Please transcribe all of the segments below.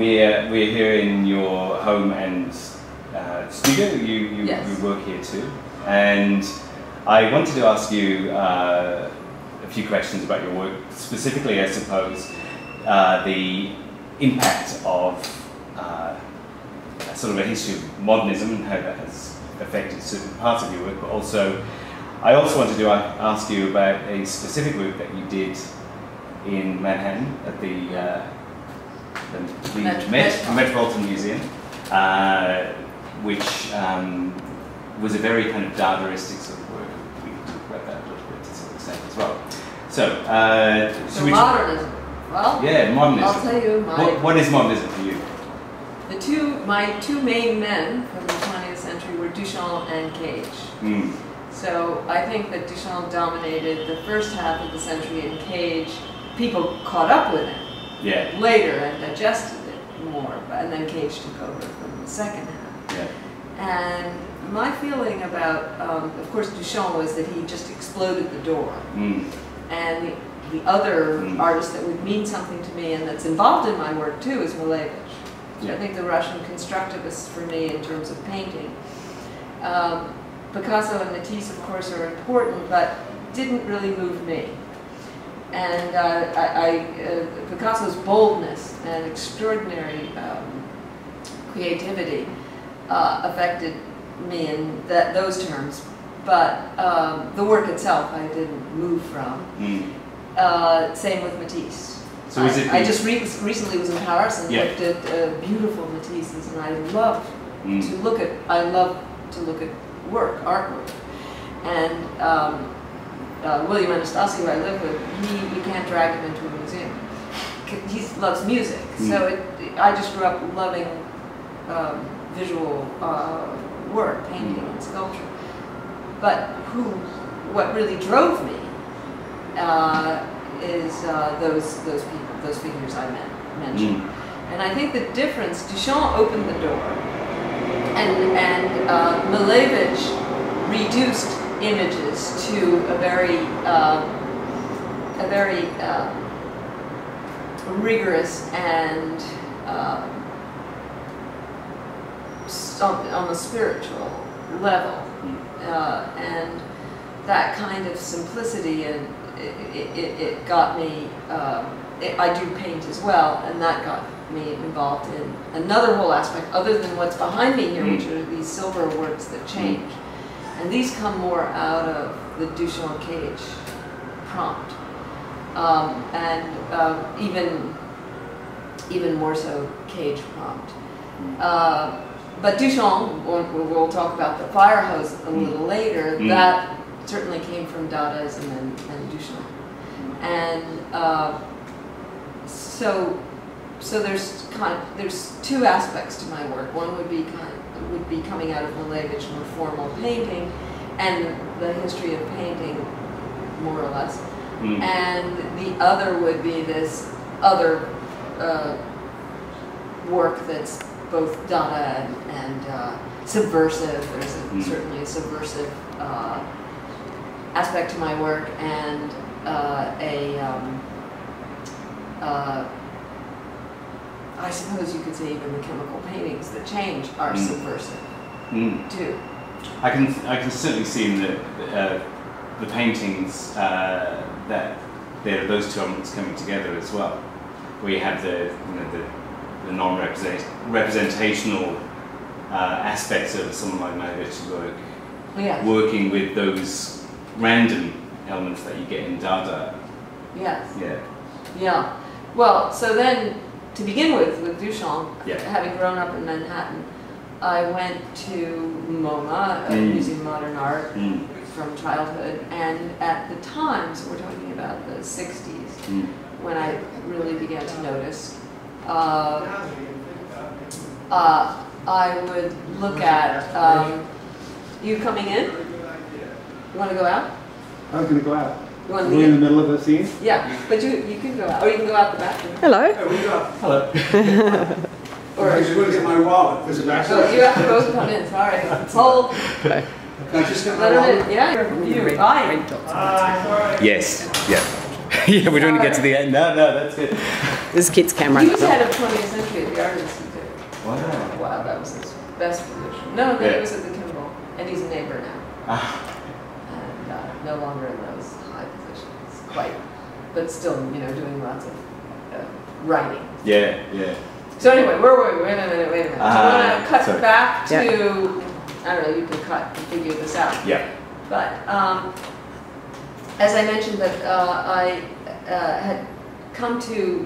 we're here in your home and studio. You work here too, and I wanted to ask you a few questions about your work, specifically, I suppose, the impact of sort of a history of modernism and how that has affected certain parts of your work, but also I also wanted to ask you about a specific work that you did in Manhattan at the Metropolitan Museum, which was a very kind of Dadaistic sort of work. We can talk about that a little bit to some extent as well. So, modernism. Well, yeah, modernism. I'll tell you what is modernism for you? My two main men from the 20th century were Duchamp and Cage. Mm. So I think that Duchamp dominated the first half of the century, and Cage, people caught up with him later and digested it more, and then Cage took over from the second half. Yeah. And my feeling about, of course, Duchamp was that he just exploded the door. Mm. And the other artist that would mean something to me and that's involved in my work too is Malevich. I think the Russian constructivists for me in terms of painting. Picasso and Matisse, of course, are important, but didn't really move me. And Picasso's boldness and extraordinary creativity affected me in those terms. But the work itself I didn't move from. Mm. Same with Matisse. So I just recently was in Paris and looked at beautiful Matisse's, and I love to look at. I love to look at artwork. And William Anastasi, who I live with, you can't drag him into a museum. He loves music, so I just grew up loving visual work, painting and sculpture. But what really drove me is those figures I mentioned. And I think the difference, Duchamp opened the door, and Malevich reduced images to a very rigorous and on a spiritual level, and that kind of simplicity, and it got me. I do paint as well, and that got me involved in another whole aspect other than what's behind me here, which are these silver works that change. And these come more out of the Duchamp Cage prompt, and even more so Cage prompt. But Duchamp, we'll talk about the fire hose a little later, that certainly came from Dadaism and Duchamp. And so there's two aspects to my work. One would be coming out of Malevich, more formal painting, and the history of painting, more or less. And the other would be this other work that's both Dada and subversive. There's certainly a subversive aspect to my work, and I suppose you could say even the chemical paintings that change are subversive too. I can certainly see in the paintings that there are those two elements coming together as well, where you have the non-representational aspects of someone like Malevich's work, working with those random elements that you get in Dada. Yes. Yeah. Yeah. Well, so then, to begin with Duchamp, having grown up in Manhattan, I went to MoMA, Museum of Modern Art, from childhood, and at the time, so we're talking about the 60s, when I really began to notice, I would look at, you coming in? You want to go out? I was going to go out. You want to leave? In the middle of the scene? Yeah, but you can go out, or you can go out the bathroom. Hello. Hello. Or I just want to get my wallet. There's a back. So you have to both come in, sorry. Hold. Okay. Can I just get my wallet? Yeah, you're fine. Yes, yeah. Yeah, we're going to get to the end. No, that's good. This is Kit's camera. He was head of 20th century at the Art best position. No, he was at the Kimball, and he's a neighbor now. And no longer in those high positions, quite, but still, you know, doing lots of writing. Yeah, yeah. So anyway, where were we? Wait a minute. Do you want to cut back to, I don't know, you can cut and figure this out. Yeah. But as I mentioned that I had come to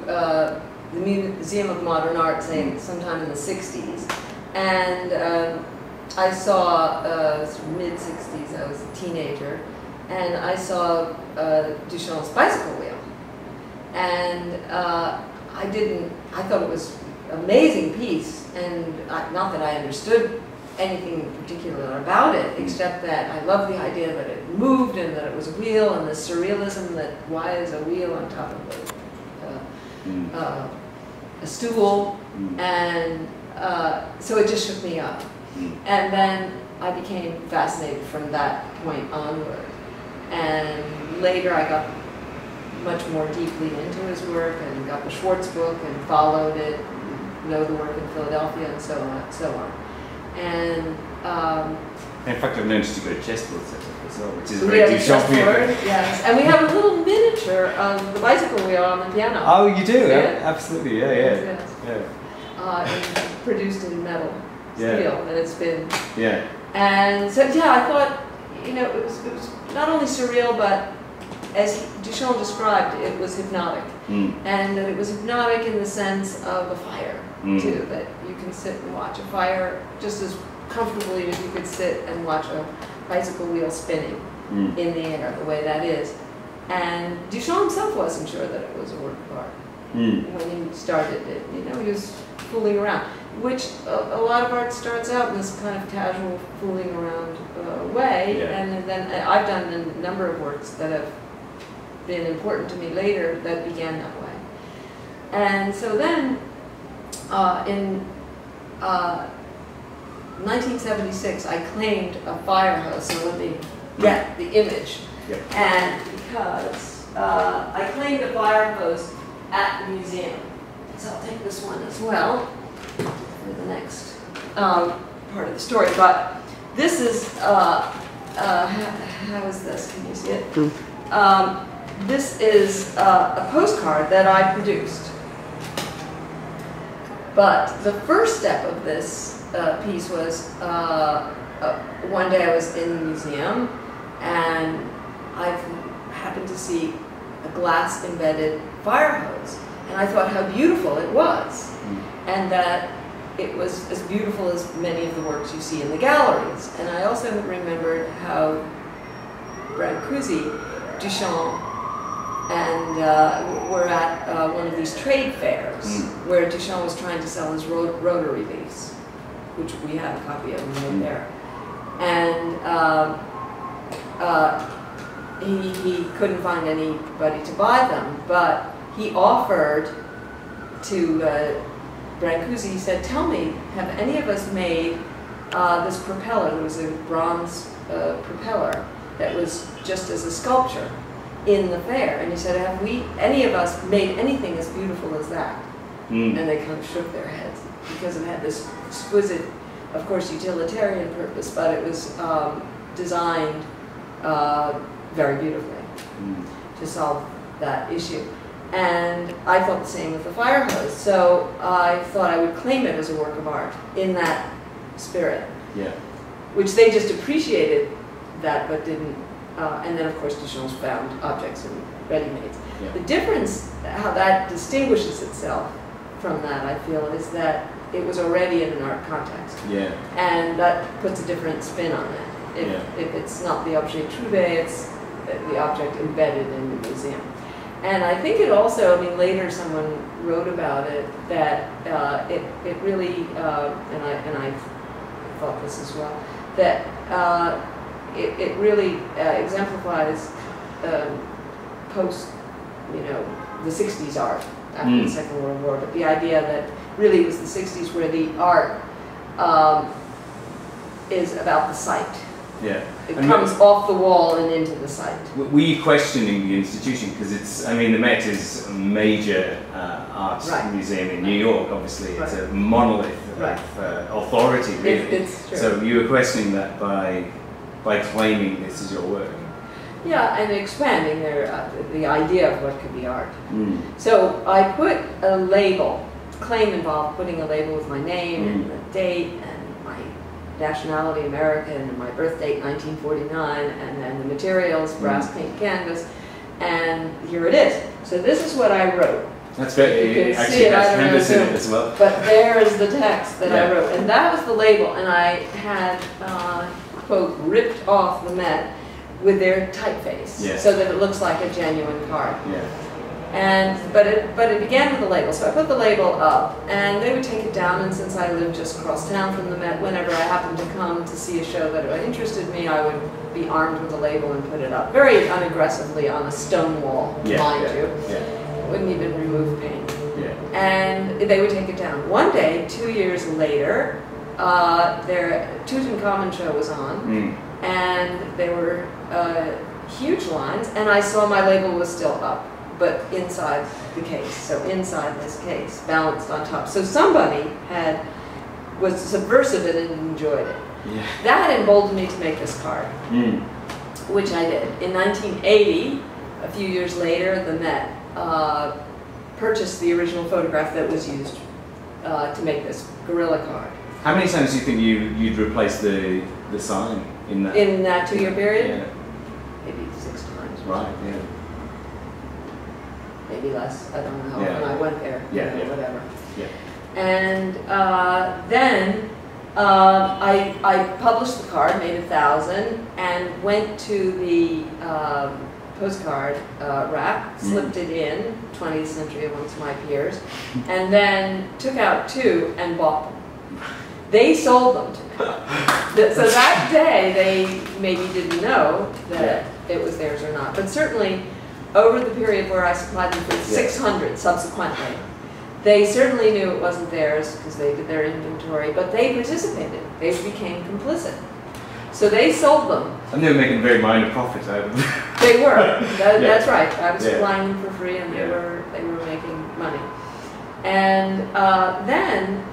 the Museum of Modern Art, say, sometime in the 60s, and I saw, mid-60s, I was a teenager, and I saw Duchamp's bicycle wheel. And I thought it was an amazing piece, and not that I understood anything particular about it, except that I loved the idea that it moved and that it was a wheel, and the surrealism that why is a wheel on top of a stool, and so it just shook me up. And then I became fascinated from that point onward. And later I got much more deeply into his work and got the Schwartz book and followed it, know the work in Philadelphia and so on and so on. And in fact, I've noticed you got a chessboard set up as well, which is we very have a chessboard, yes. And we have a little miniature of the bicycle wheel on the piano. Oh, you do? Yeah. Absolutely, Yes. yeah. And produced in metal, steel, and it's been. Yeah. And so, yeah, I thought, you know, it was not only surreal, but as Duchamp described, it was hypnotic. And that it was hypnotic in the sense of a fire, too, that you can sit and watch a fire just as comfortably as you could sit and watch a bicycle wheel spinning in the air, the way that is. And Duchamp himself wasn't sure that it was a work of art when he started it. You know, he was fooling around, which a lot of art starts out in this kind of casual fooling around way. And then I've done a number of works that have been important to me later that began that way. And so then in 1976 I claimed a fire hose, so let me get the image. And because I claimed a fire hose at the museum, so I'll take this one as well for the next part of the story. But this is, how is this? Can you see it? This is a postcard that I produced. But the first step of this piece was one day I was in the museum and I happened to see a glass embedded fire hose. And I thought how beautiful it was. And that it was as beautiful as many of the works you see in the galleries. And I also remembered how Brancusi, Duchamp, and were at one of these trade fairs where Duchamp was trying to sell his rotary leaves, which we have a copy of right there. And he couldn't find anybody to buy them, but he offered to Brancusi, he said, tell me, have any of us made this propeller? There was a bronze propeller that was just as a sculpture in the fair. And he said, have any of us made anything as beautiful as that? And they kind of shook their heads because it had this exquisite, of course, utilitarian purpose, but it was designed very beautifully to solve that issue. And I thought the same with the fire hose. So I thought I would claim it as a work of art in that spirit. Which they just appreciated that, but didn't. And then, of course, Duchamp's found objects in ready-mades. The difference, how that distinguishes itself from that, I feel, is that it was already in an art context. And that puts a different spin on it. If it's not the objet trouvé, it's the object embedded in the museum. And I think it also, I mean, later someone wrote about it, that it really, and I thought this as well, that it really exemplifies post, you know, the 60s art after the Second World War, but the idea that really it was the 60s where the art is about the site. It comes off the wall and into the site. Were you questioning the institution? Because it's, I mean, the Met is a major art museum in New York, obviously. It's a monolith authority, really. It's true. So you were questioning that by claiming this is your work. Yeah, and expanding the idea of what could be art. So I put a label. Claim involved putting a label with my name and the date and my nationality, American, and my birth date, 1949, and then the materials, brass paint canvas, and here it is. So this is what I wrote. That's great. You can Actually, see it, that's I don't canvas know in it as well. But there is the text that I wrote, and that was the label, and I had, quote, ripped off the Met with their typeface, so that it looks like a genuine card. But it began with the label, so I put the label up, and they would take it down, and since I lived just across town from the Met, whenever I happened to come to see a show that interested me, I would be armed with a label and put it up, very unaggressively on a stone wall, mind you. Wouldn't even remove paint. And they would take it down. One day, 2 years later, their Tutankhamun show was on, and there were huge lines, and I saw my label was still up, but inside the case, so inside this case, balanced on top. So somebody was subversive and enjoyed it. That emboldened me to make this card, which I did. In 1980, a few years later, the Met purchased the original photograph that was used to make this gorilla card. How many times do you think you'd replace the sign in that? In that 2 year period? Maybe 6 times. Right, Maybe less. I don't know how often I went there. Whatever. And then I published the card, made 1,000, and went to the postcard rack, slipped it in, 20th century amongst my peers, and then took out 2 and bought them. They sold them to me. So that day, they maybe didn't know that it was theirs or not. But certainly, over the period where I supplied them with 600 subsequently, they certainly knew it wasn't theirs because they did their inventory, but they participated. They became complicit. So they sold them. And they were making very minor profits out of them. They were. That's right. I was supplying them for free, and they were making money. And then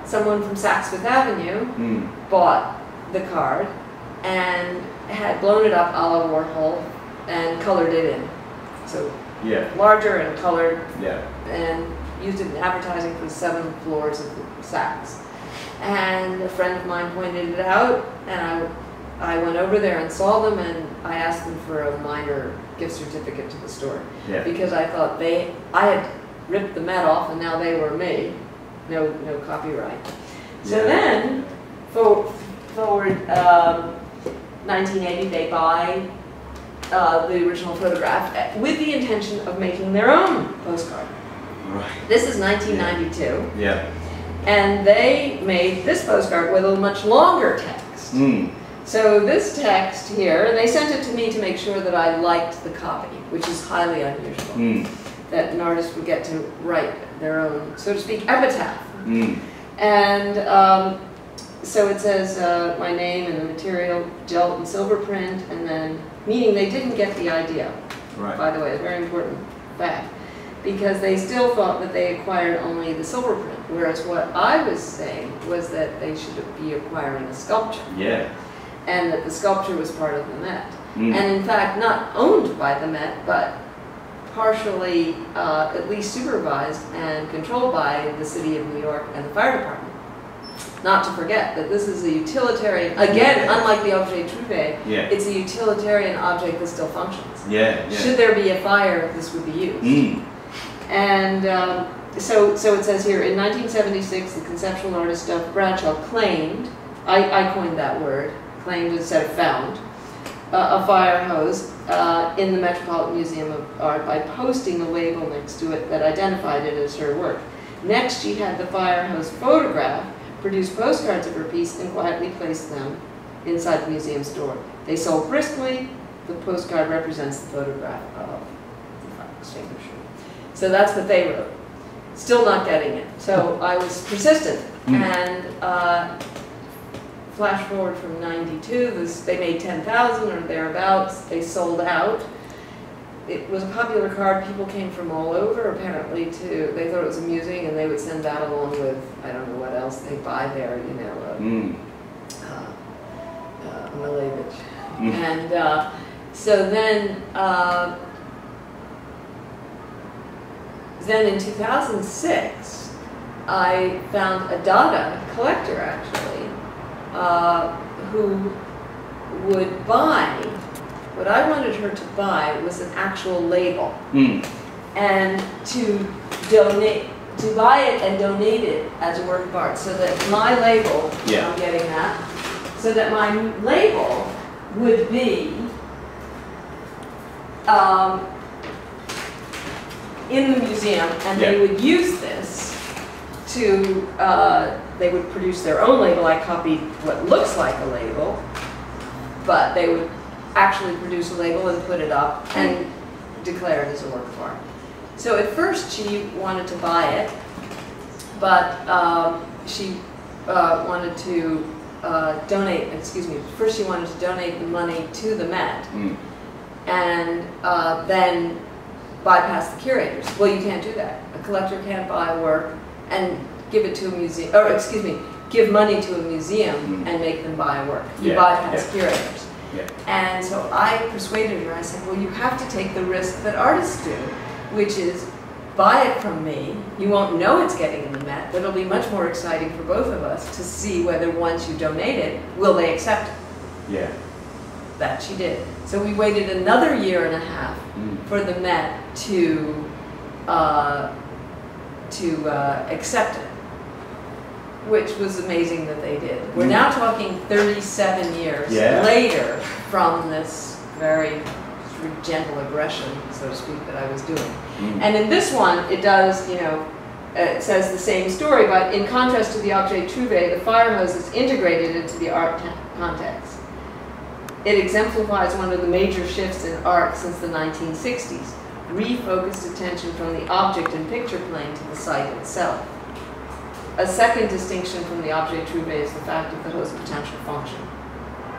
someone from Saks Fifth Avenue bought the card and had blown it up a la Warhol and colored it in. So larger and colored, and used it in advertising for the 7 floors of the Saks. And a friend of mine pointed it out, and I went over there and saw them, and I asked them for a minor gift certificate to the store because I thought I had ripped the Met off, and now they were me. No copyright. So then, forward 1980, they buy the original photograph with the intention of making their own postcard. Right. This is 1992. And they made this postcard with a much longer text. So this text here, and they sent it to me to make sure that I liked the copy, which is highly unusual. That an artist would get to write their own, so to speak, epitaph. And so it says my name and the material, gel and silver print, and then, meaning they didn't get the idea. By the way, a very important fact. Because they still thought that they acquired only the silver print, whereas what I was saying was that they should be acquiring a sculpture. And that the sculpture was part of the Met. And in fact, not owned by the Met, but partially at least supervised and controlled by the city of New York and the fire department. Not to forget that this is a utilitarian, again, unlike the objet trouvé, it's a utilitarian object that still functions. Should there be a fire, this would be used. And so it says here, in 1976, the conceptual artist Dove Bradshaw claimed, I coined that word, claimed instead of found, a fire hose in the Metropolitan Museum of Art by posting a label next to it that identified it as her work. Next, she had the fire hose photograph, produced postcards of her piece, and quietly placed them inside the museum's door. They sold briskly. The postcard represents the photograph of the fire extinguisher. So that's what they wrote. Still not getting it. So I was persistent. And flash forward from 92, they made 10,000 or thereabouts. They sold out. it was a popular card. People came from all over, apparently, they thought it was amusing, and they would send that along with, I don't know what else they buy there, you know, Malevich. And so then in 2006, I found a Dada collector, actually, who would buy, what I wanted her to buy was an actual label. And to buy it and donate it as a work of art, so that my label, I'm getting that, so that my label would be in the museum, and they would use this to, they would produce their own label. I copied what looks like a label, but they would actually produce a label and put it up and declare it as a work of art. So at first she wanted to buy it, but she wanted to donate, first she wanted to donate the money to the Met, and then bypass the curators. Well, you can't do that. A collector can't buy a work and give it to a museum, or give money to a museum and make them buy a work. You bypass curators. And so I persuaded her. I said, well, you have to take the risk that artists do, which is buy it from me. You won't know it's getting in the Met, but it'll be much more exciting for both of us to see whether once you donate it, will they accept it. That she did. So we waited another 1.5 years for the Met to accept it, which was amazing that they did. We're now talking 37 years later from this very gentle aggression, so to speak, that I was doing. And in this one, it does, you know, it says the same story, but in contrast to the objet trouvé, the fire hose is integrated into the art context. It exemplifies one of the major shifts in art since the 1960s, refocused attention from the object and picture plane to the site itself. A second distinction from the objet trouvé is the fact of the hose potential function.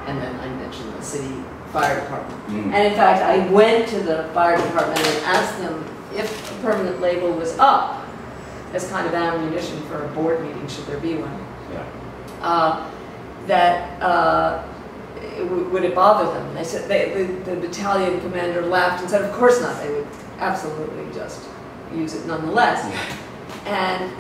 And then I mentioned the city fire department. And in fact, I went to the fire department and asked them if a permanent label was up as kind of ammunition for a board meeting, should there be one. Would it bother them? They said, the battalion commander laughed and said, of course not. They would absolutely just use it nonetheless. And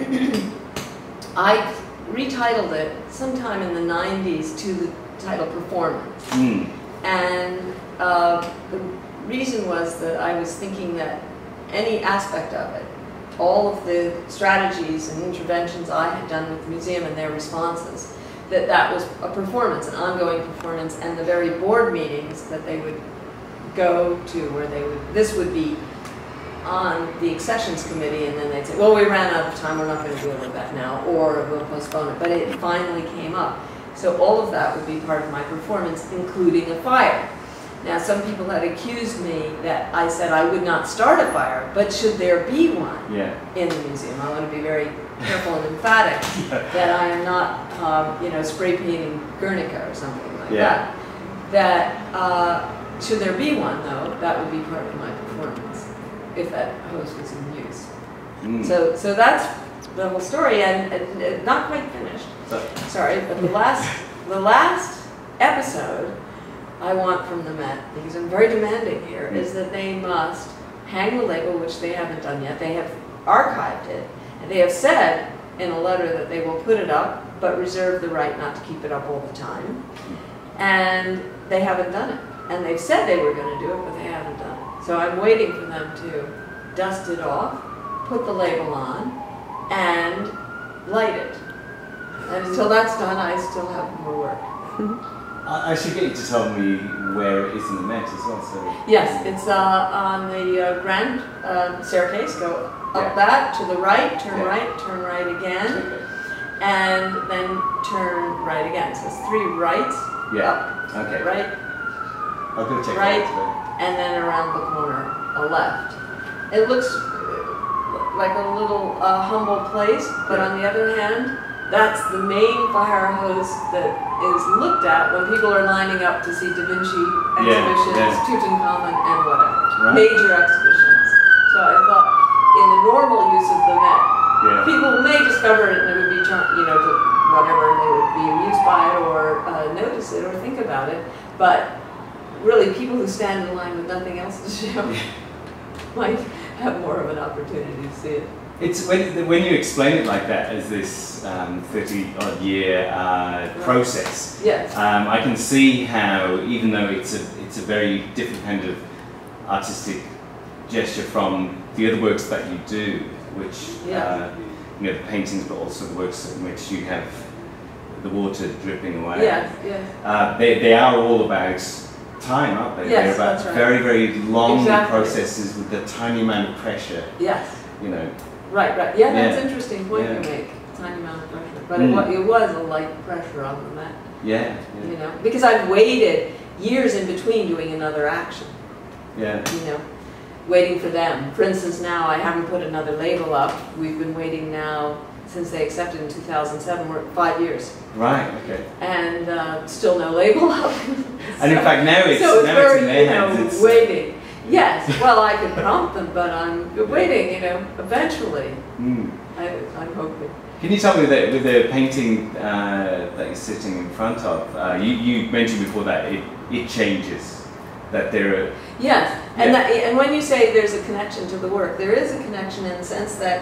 I retitled it sometime in the 90s to the title Performance. And the reason was that I was thinking that any aspect of it, all of the strategies and interventions I had done with the museum and their responses, that was a performance, an ongoing performance, and the very board meetings that they would go to where this would be on the accessions committee, and then they'd say, well, we ran out of time, we're not going to deal with that now, or we'll postpone it. But it finally came up. So all of that would be part of my performance, including a fire. Now, some people had accused me that I said I would not start a fire, but should there be one in the museum? I want to be very careful and emphatic that I am not, you know, spray painting Guernica or something like that. That should there be one, though, that would be part of my performance, if that hose was in use. So that's the whole story, and not quite finished. Sorry, but the last episode I want from the Met, because I'm very demanding here, is that they must hang the label, which they haven't done yet. They have archived it, and they have said in a letter that they will put it up, but reserve the right not to keep it up all the time. And they haven't done it. And they've said they were going to do it, but they haven't done it. So I'm waiting for them to dust it off, put the label on, and light it. And until that's done, I still have more work. I should get you to tell me where it is in the Met as well. So yes, it's on the grand staircase. Go up that to the right, turn right again, and then turn right again. So it's 3 rights. Up, right. I'll go check right, that and then around the corner, a left. It looks like a little humble place, but on the other hand, that's the main fire hose that is looked at when people are lining up to see Da Vinci exhibitions, Tutankhamun, and whatever. Major exhibitions. So I thought in the normal use of the Met, people may discover it and it would be, whatever, and they would be amused by it or notice it or think about it. But really, people who stand in line with nothing else to show might have more of an opportunity to see it. It's when you explain it like that as this 30-odd year process. Yes. I can see how, even though it's a very different kind of artistic gesture from the other works that you do, which the paintings, but also the works in which you have the water dripping away. Yes. They are all about time, aren't they? Yes, they're about that's right. very, very long processes with a tiny amount of pressure. Yes. Right. Yeah, that's an interesting point you make. Tiny amount of pressure, but it was a light pressure on the mat. Yeah. Because I've waited years in between doing another action. Yeah. Waiting for them. For instance, now I haven't put another label up. We've been waiting now since they accepted in 2007. We're 5 years. Right. Okay. And still no label up. And in fact, now it's very, in their hands. Waiting. Yes. Well, I could prompt them, but I'm waiting. Eventually. I'm hoping. Can you tell me that with the painting that you're sitting in front of, you mentioned before that it changes, that there are... Yes, and when you say there's a connection to the work, there is a connection in the sense that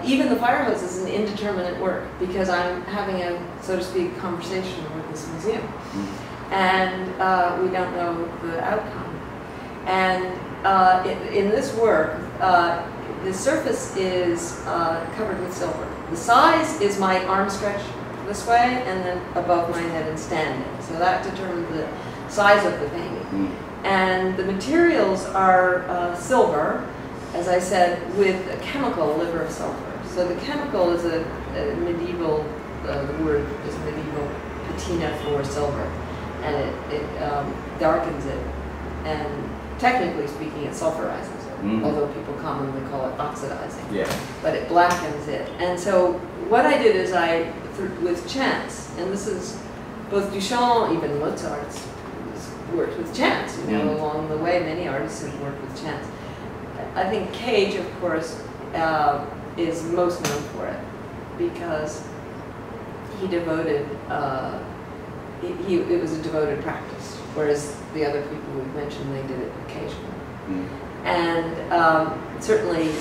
even the fire hose is an indeterminate work, because I'm having a, so to speak, conversation with this museum, and we don't know the outcome. And in this work, the surface is covered with silver. The size is my arm stretch this way and then above my head and standing. So that determines the size of the painting. And the materials are silver, as I said, with a chemical liver of sulfur. So the chemical is a medieval, the word is medieval patina for silver. And it darkens it. And technically speaking, it sulfurizes it, although people commonly call it oxidizing. Yeah. But it blackens it. And so what I did is with chance, and this is both Duchamp, even Mozart's worked with chance, along the way, many artists have worked with chance. I think Cage, of course, is most known for it, because he devoted, it was a devoted practice, whereas the other people we've mentioned, they did it occasionally. And certainly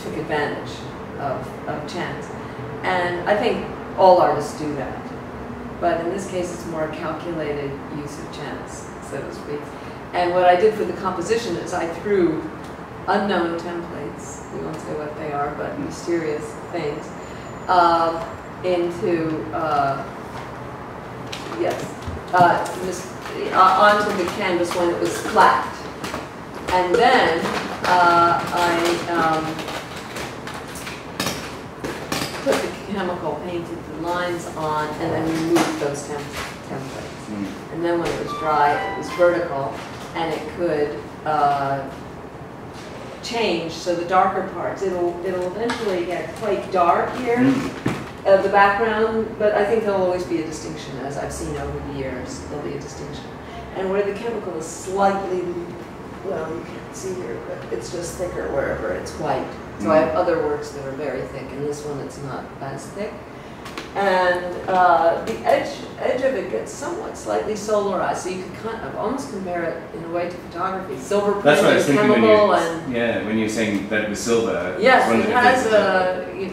took advantage of chance. And I think all artists do that. But in this case, it's more a calculated use of chance, so to speak. And what I did for the composition is I threw unknown templates, we won't say what they are, but mysterious things, onto the canvas when it was flat. And then I put the chemical painted the lines on and then removed those templates. And then when it was dry, it was vertical and it could change. So the darker parts, it'll eventually get quite dark here, the background, but I think there'll always be a distinction, as I've seen over the years. There'll be a distinction. And where the chemical is slightly, well, you can't see here, but it's just thicker wherever it's white. So I have other works that are very thick, and this one it's not as thick. And the edge of it gets somewhat slightly solarized, so you can kind of almost compare it in a way to photography. Silver print and chemical, and when you're saying that with silver. Yes, it has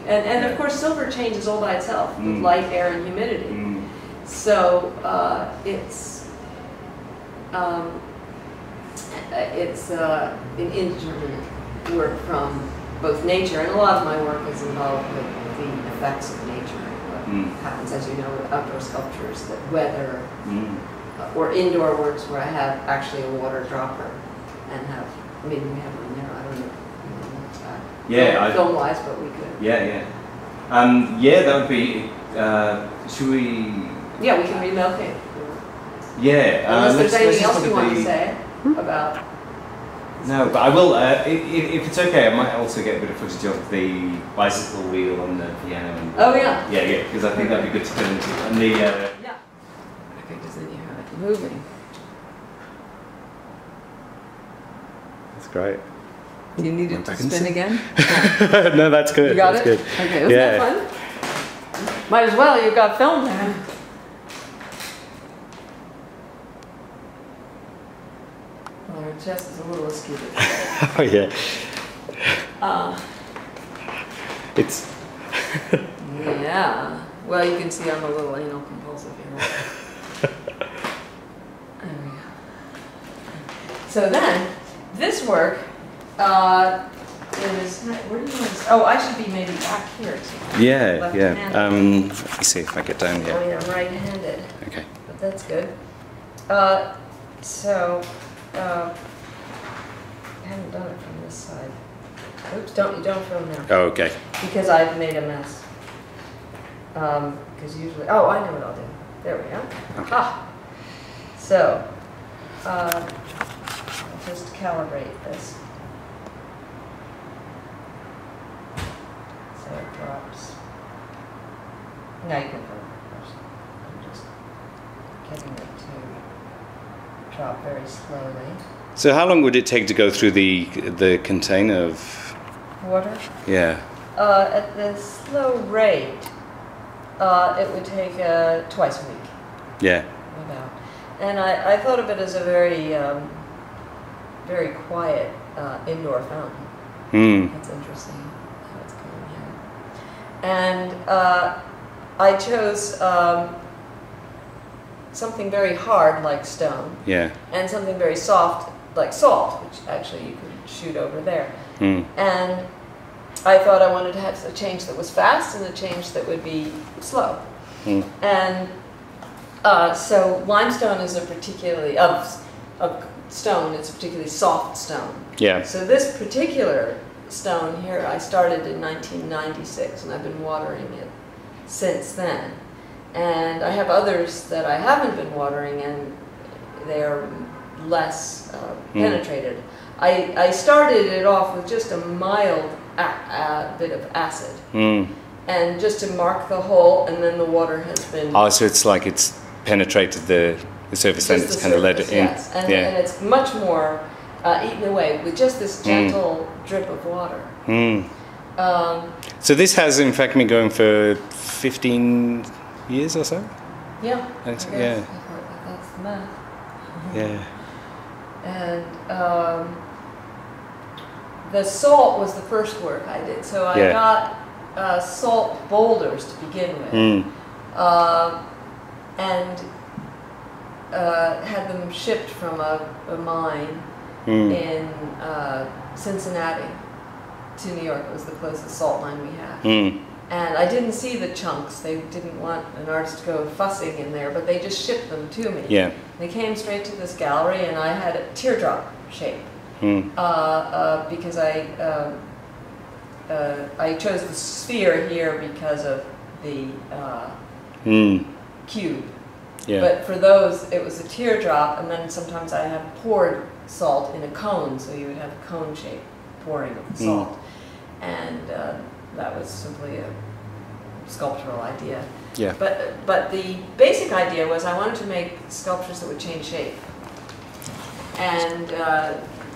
and of course silver changes all by itself with light, air, and humidity. So it's an indeterminate work from both nature, and a lot of my work is involved with the effects of nature. Happens, as you know, with outdoor sculptures, that weather, or indoor works where I have actually a water dropper and have, maybe we have one there, I don't know. Yeah, film-wise, but we could. Yeah. That would be, should we? Yeah, we can relocate. Yeah. Unless there's anything else you want to say about. No, but I will, if it's okay, I might also get a bit of footage of the bicycle wheel on the piano. And oh yeah. Yeah, because I think that'd be good to put into. And the yeah. Okay, because then you have it moving. That's great. You need it to spin again? No, that's good. You got that's it? Good. Okay, wasn't that fun? Might as well, you've got film there. Well, her chest is a little askew. Oh yeah. It's. Yeah. Well, you can see I'm a little anal compulsive here. There we go. So then, this work is. Where do you want to? Oh, I should be maybe back here. Yeah, yeah. Let me see if I get down here. Oh yeah, I'm right-handed. Okay. But that's good. So. I haven't done it from this side. Oops, you don't film now. Oh, okay. Because I've made a mess. Because usually, oh, I know what I'll do. There we go. Okay. Ah. So, I'll just calibrate this. So it drops. Now you can film it first. I'm just getting it to drop very slowly. So how long would it take to go through the container of water? Yeah. At the slow rate, it would take twice a week. Yeah. About. And I thought of it as a very, very quiet indoor fountain. Mm. That's interesting how it's going here. And I chose something very hard like stone. Yeah. And something very soft like salt, which actually you could shoot over there. Mm. And I thought I wanted to have a change that was fast and a change that would be slow. Mm. And so limestone is a particularly, stone, it's a particularly soft stone. Yeah. So this particular stone here, I started in 1996 and I've been watering it since then. And I have others that I haven't been watering and they are less penetrated. I started it off with just a mild bit of acid, and just to mark the hole, and then the water has been. Oh, so it's like it's penetrated the surface, and it's kind of let it in. Yes, and, yeah. And it's much more eaten away with just this gentle drip of water. So this has in fact been going for 15 years or so. Yeah. That's the math. Yeah. And the salt was the first work I did. So I got salt boulders to begin with, and had them shipped from a mine in Cincinnati to New York. It was the closest salt mine we had. And I didn't see the chunks. They didn't want an artist to go fussing in there, but they just shipped them to me. Yeah. They came straight to this gallery, and I had a teardrop shape because I chose the sphere here because of the cube. Yeah. But for those, it was a teardrop, and then sometimes I have poured salt in a cone, so you would have a cone shape pouring of the salt. And that was simply a sculptural idea. Yeah. But the basic idea was I wanted to make sculptures that would change shape. And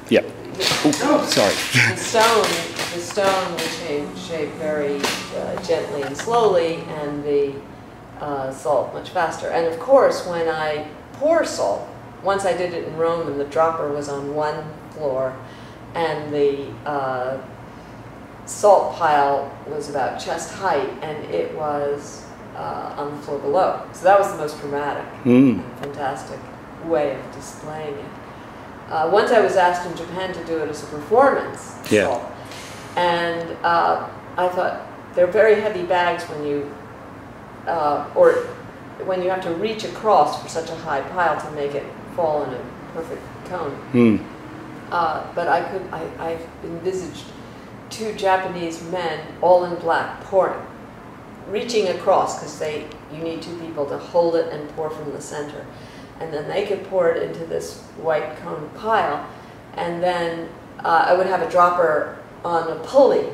yeah. Sorry. The stone would change shape very gently and slowly, and the salt much faster. And of course, when I pour salt, once I did it in Rome, and the dropper was on one floor, and the salt pile was about chest height, and it was on the floor below. So that was the most dramatic and fantastic way of displaying it. Once I was asked in Japan to do it as a performance, salt, and I thought they're very heavy bags when you, or when you have to reach across for such a high pile to make it fall in a perfect cone. But I envisaged two Japanese men, all in black, pouring, reaching across, because you need two people to hold it and pour from the center. And then they could pour it into this white cone pile, and then I would have a dropper on a pulley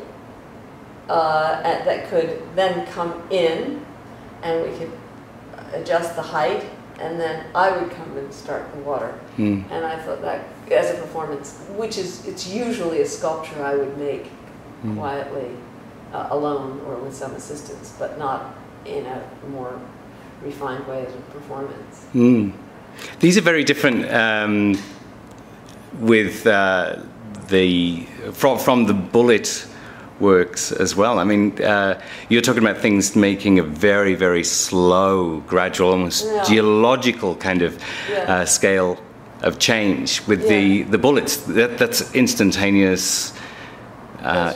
that could then come in, and we could adjust the height, and then I would come and start the water. And I thought that as a performance, it's usually a sculpture I would make quietly alone or with some assistance, but not in a more refined way as a performance. These are very different with from the bullet works as well. I mean, you're talking about things making a very, very slow, gradual, almost geological kind of scale of change. With the bullets, that's instantaneous.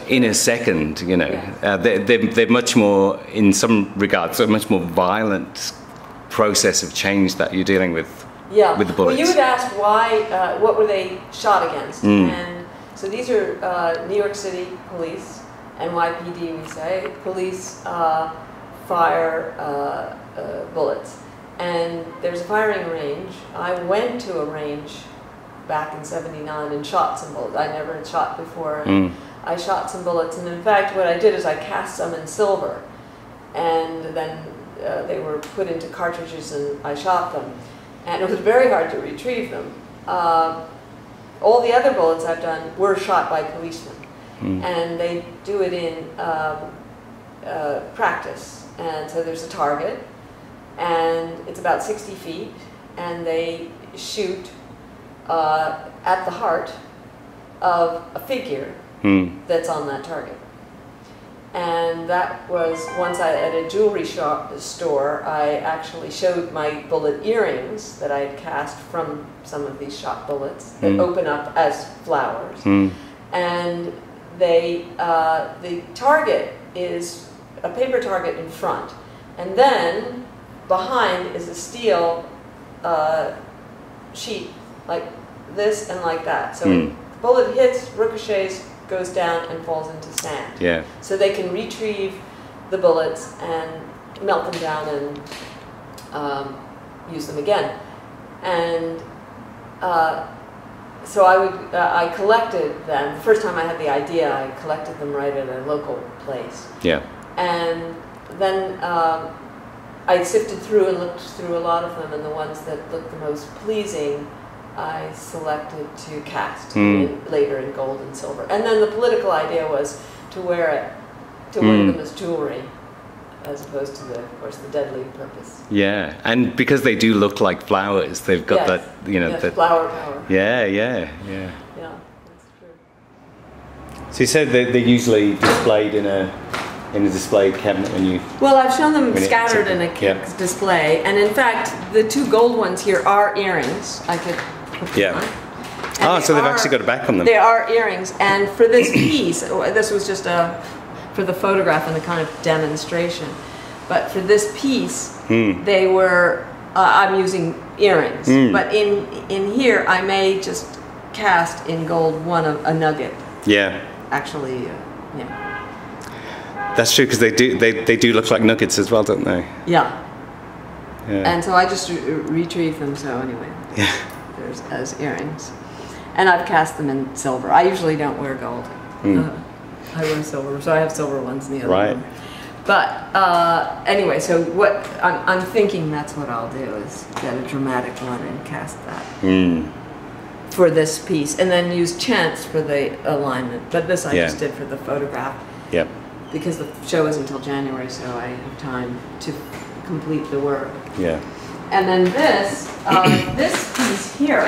In a second, you know, they're much more, in some regards, a much more violent process of change that you're dealing with the bullets. Well, you would ask why, what were they shot against? And so these are New York City police, NYPD we say, police fire bullets. And there's a firing range. I went to a range back in '79 and shot some bullets. I never had shot before. I shot some bullets, and in fact what I did is I cast some in silver, and then they were put into cartridges and I shot them, and it was very hard to retrieve them. All the other bullets I've done were shot by policemen, and they do it in practice, and so there's a target, and it's about 60 feet, and they shoot at the heart of a figure that's on that target. And that was once at a jewelry store, I actually showed my bullet earrings that I had cast from some of these shot bullets that open up as flowers. And the target is a paper target in front, and then behind is a steel sheet like this and like that. So the bullet hits, ricochets, goes down and falls into sand. So they can retrieve the bullets and melt them down and use them again. And so I collected them. The first time I had the idea, I collected them right at a local place. And then I sifted through and looked through a lot of them, and the ones that looked the most pleasing I selected to cast later in gold and silver. And then the political idea was to wear them as jewelry, as opposed to, of course, the deadly purpose. And because they do look like flowers, they've got that, you know, that flower power. Yeah, that's true. So you said that they're usually displayed in a display cabinet when you... Well, I've shown them scattered in a display, and in fact, the two gold ones here are earrings. I could put them on. So they've actually got a back on them. They are earrings, and for this piece, this was just for the photograph and the kind of demonstration, but for this piece, they were, I'm using earrings, but in here, I may just cast in gold a nugget. Actually, That's true, because they do look like nuggets as well, don't they? And so I just retrieve them. So anyway, there's as earrings, and I've cast them in silver. I usually don't wear gold. I wear silver, so I have silver ones in the other room. But anyway, so what I'm thinking that's what I'll do is get a dramatic one and cast that for this piece, and then use chance for the alignment. But this I just did for the photograph. Because the show is until January, so I have time to complete the work. And then this piece here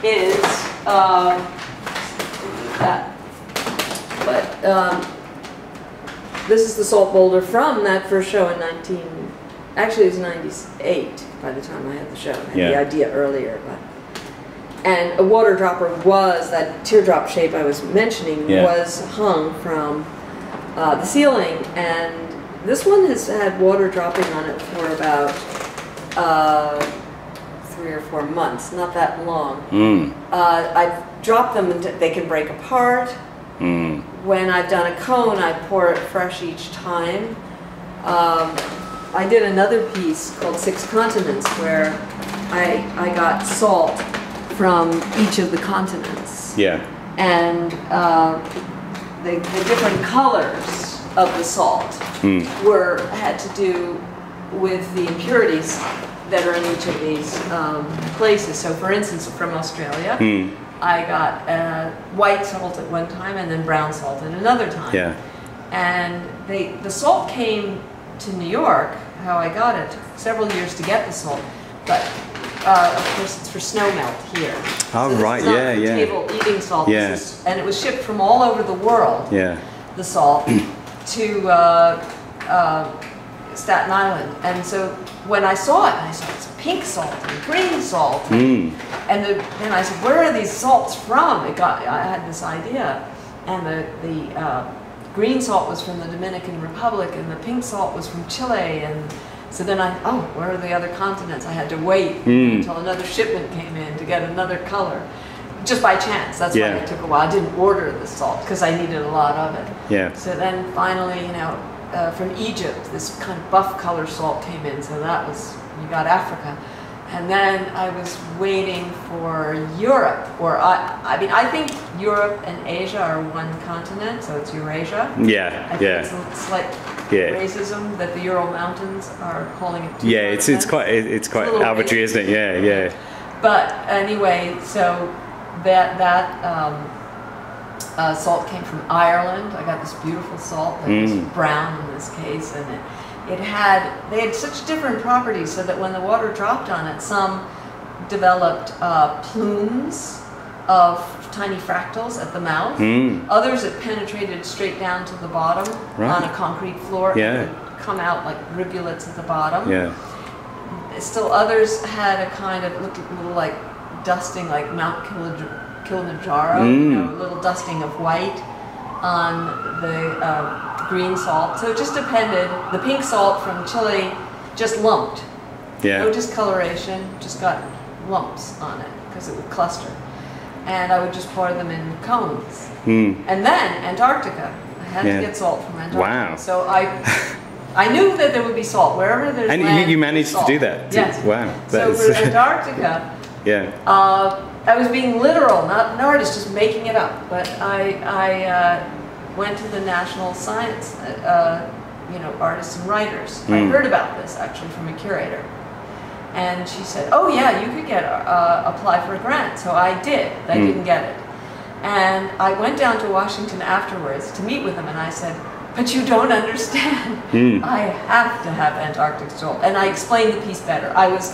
is this is the salt boulder from that first show in actually it was 98 by the time I had the show. I had the idea earlier, and a water dropper was, that teardrop shape I was mentioning, was hung from the ceiling, and this one has had water dropping on it for about 3 or 4 months, not that long. I've dropped them and they can break apart. When I've done a cone, I pour it fresh each time. I did another piece called 6 Continents where I got salt from each of the continents. Yeah. And the different colors of the salt had to do with the impurities that are in each of these places. So for instance, from Australia, I got white salt at one time and then brown salt at another time. Yeah. And the salt came to New York. How I got it took several years to get the salt, but of course it's for snow melt here. Oh, so right, it's not yeah. table eating salt. Yeah. And it was shipped from all over the world, the salt, to Staten Island. And so when I saw it, I said, it's pink salt and green salt. And then I said, where are these salts from? I had this idea. And the green salt was from the Dominican Republic, and the pink salt was from Chile. And so then where are the other continents? I had to wait until another shipment came in to get another color. Just by chance. That's why it took a while. I didn't order the salt because I needed a lot of it. Yeah. So then finally, from Egypt, this kind of buff color salt came in. So that was, you got Africa. And then I was waiting for Europe, or I mean, I think Europe and Asia are one continent, so it's Eurasia. Yeah, I think it's a slight racism that the Ural Mountains are calling it. Yeah, it's quite arbitrary, isn't it? Yeah. But anyway, so that salt came from Ireland. I got this beautiful salt that was brown in this case, and they had such different properties so that when the water dropped on it, some developed plumes of tiny fractals at the mouth. Others it penetrated straight down to the bottom on a concrete floor and would come out like rivulets at the bottom. Still others had a kind of looked a little like dusting, like Mount Kilimanjaro, a little dusting of white on the green salt. So it just depended. The pink salt from Chile just lumped. No discoloration, just got lumps on it because it would cluster. And I would just pour them in cones. And then Antarctica. I had to get salt from Antarctica. Wow. So I knew that there would be salt wherever there's land. And you managed to do that? Yes. Wow. So for Antarctica, I was being literal, not an artist, just making it up. But I went to the National Science, Artists and Writers. I heard about this actually from a curator. And she said, oh yeah, you could apply for a grant. So I did. I didn't get it. And I went down to Washington afterwards to meet with them, and I said, but you don't understand. I have to have Antarctic salt. And I explained the piece better. I was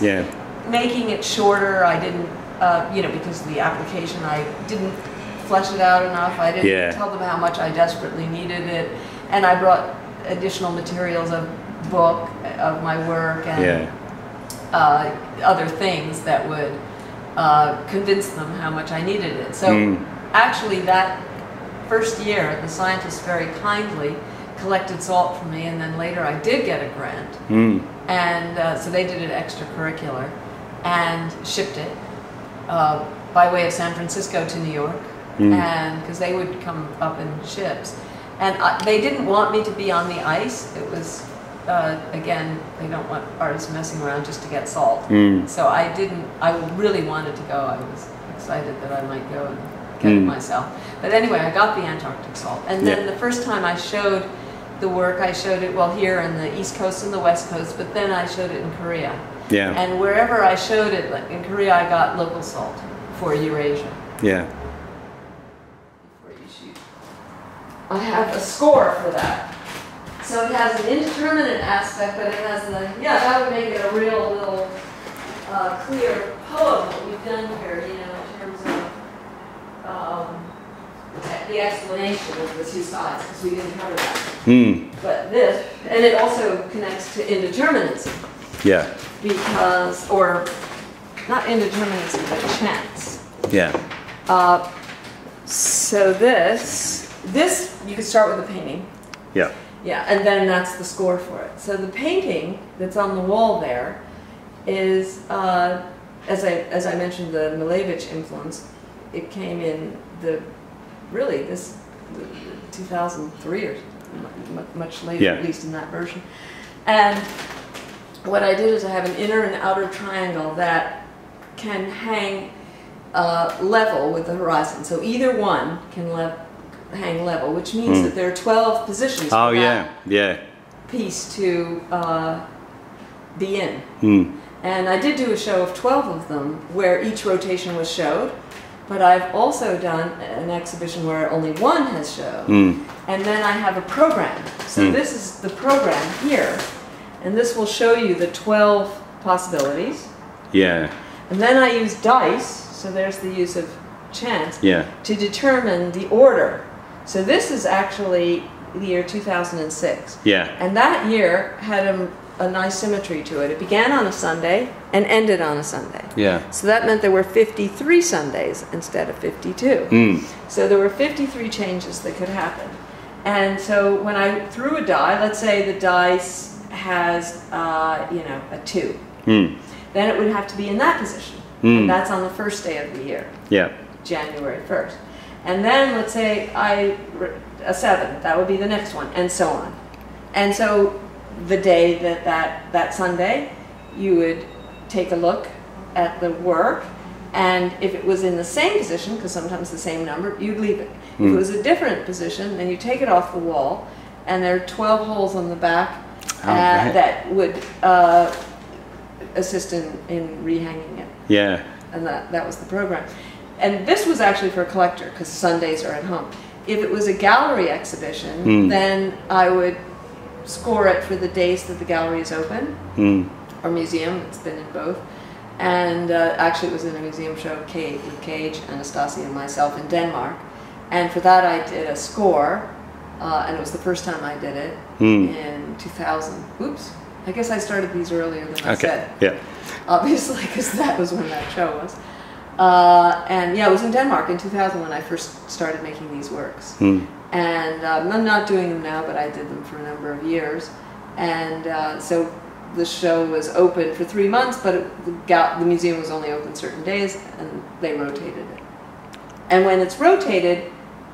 making it shorter. I didn't, because of the application, I didn't flesh it out enough. I didn't tell them how much I desperately needed it. And I brought additional materials, a book of my work and other things that would convince them how much I needed it. So actually that first year, the scientists very kindly collected salt for me, and then later I did get a grant. And so they did it extracurricular and shipped it by way of San Francisco to New York, and because they would come up in ships. And they didn't want me to be on the ice. It was, again, they don't want artists messing around just to get salt. So I really wanted to go. I was excited that I might go and get it myself. But anyway, I got the Antarctic salt. And then the first time I showed the work, I showed it, here on the East Coast and the West Coast, but then I showed it in Korea. And wherever I showed it, like in Korea, I got local salt for Eurasia. Before you shoot. I have a score for that. So it has an indeterminate aspect, but it has that would make it a real little clear poem what we've done here, in terms of the explanation of the two sides, because we didn't cover that. But this, and it also connects to indeterminacy. Because, or not indeterminacy, but chance. So this you could start with the painting. And then that's the score for it. So the painting that's on the wall there is, as I mentioned, the Malevich influence. It came in the 2003 or much later, at least in that version. And what I did is I have an inner and outer triangle that can hang level with the horizon. So either one can hang level, which means that there are 12 positions for that piece to be in. And I did do a show of 12 of them where each rotation was showed, but I've also done an exhibition where only one has showed. And then I have a program. So this is the program here, and this will show you the 12 possibilities. Yeah. And then I use dice, so there's the use of chance, to determine the order. So this is actually the year 2006. And that year had a nice symmetry to it. It began on a Sunday and ended on a Sunday. So that meant there were 53 Sundays instead of 52. So there were 53 changes that could happen. And so when I threw a die, let's say the dice has, you know, a 2. Then it would have to be in that position. And that's on the first day of the year. January 1st. And then let's say a 7, that would be the next one, and so on. And so the day that Sunday, you would take a look at the work, and if it was in the same position, because sometimes the same number, you'd leave it. If it was a different position, then you take it off the wall, and there are 12 holes on the back that would assist in rehanging it. And that was the program. And this was actually for a collector, because Sundays are at home. If it was a gallery exhibition, then I would score it for the days that the gallery is open, or museum. It's been in both. And actually it was in a museum show with Cage, Anastasia, and myself in Denmark. And for that I did a score, and it was the first time I did it in 2000. Oops, I guess I started these earlier than I said. Obviously, because that was when that show was. And yeah, it was in Denmark in 2000 when I first started making these works. And I'm not doing them now, but I did them for a number of years. And so the show was open for 3 months, but the museum was only open certain days, and they rotated it. And when it's rotated,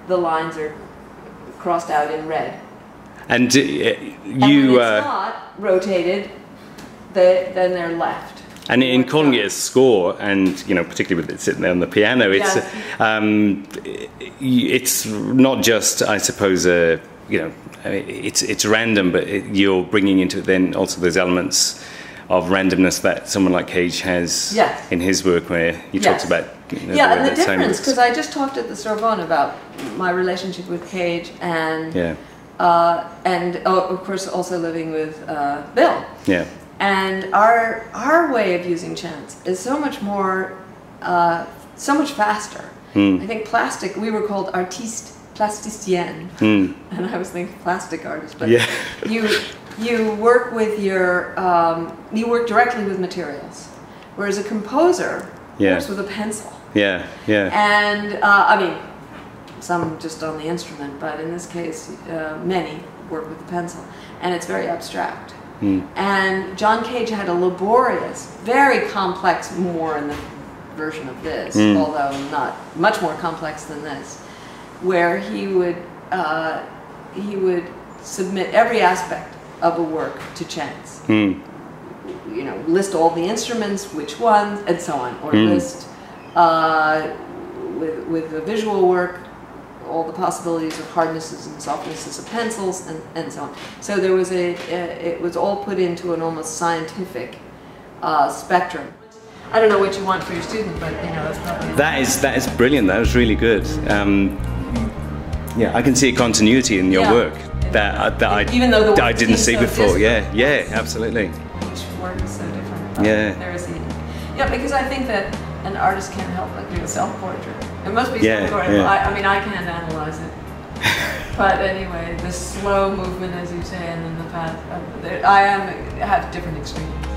the lines are crossed out in red. And when it's not rotated, then they're left. And in calling it a score, and you know, particularly with it sitting there on the piano, it's not just, I suppose, you know, it's random, but you're bringing into it then also those elements of randomness that someone like Cage has in his work, where he talks about. You know, and the difference, because I just talked at the Sorbonne about my relationship with Cage, and of course also living with Bill. And our way of using chance is so much more, so much faster. I think we were called artistes plasticiens, and I was thinking plastic artists, but you work with you work directly with materials, whereas a composer works with a pencil. And I mean, some just on the instrument, but in this case, many work with the pencil, and it's very abstract. And John Cage had a laborious, very complex, more in the version of this, although not much more complex than this, where he would submit every aspect of a work to chance. You know, list all the instruments, which ones, and so on, or list with the visual work, all the possibilities of hardnesses and softnesses of pencils, and so on. So there was it was all put into an almost scientific spectrum. I don't know what you want for your student, but you know, that's probably... That is brilliant. That was really good. Yeah, I can see a continuity in your work that I didn't see before. Absolutely. Each work is so different. There is because I think that an artist can't help but do a self-portrait. It must be self-portrait. I mean, I can't analyze it. But anyway, the slow movement, as you say, and then the path. I have different extremes.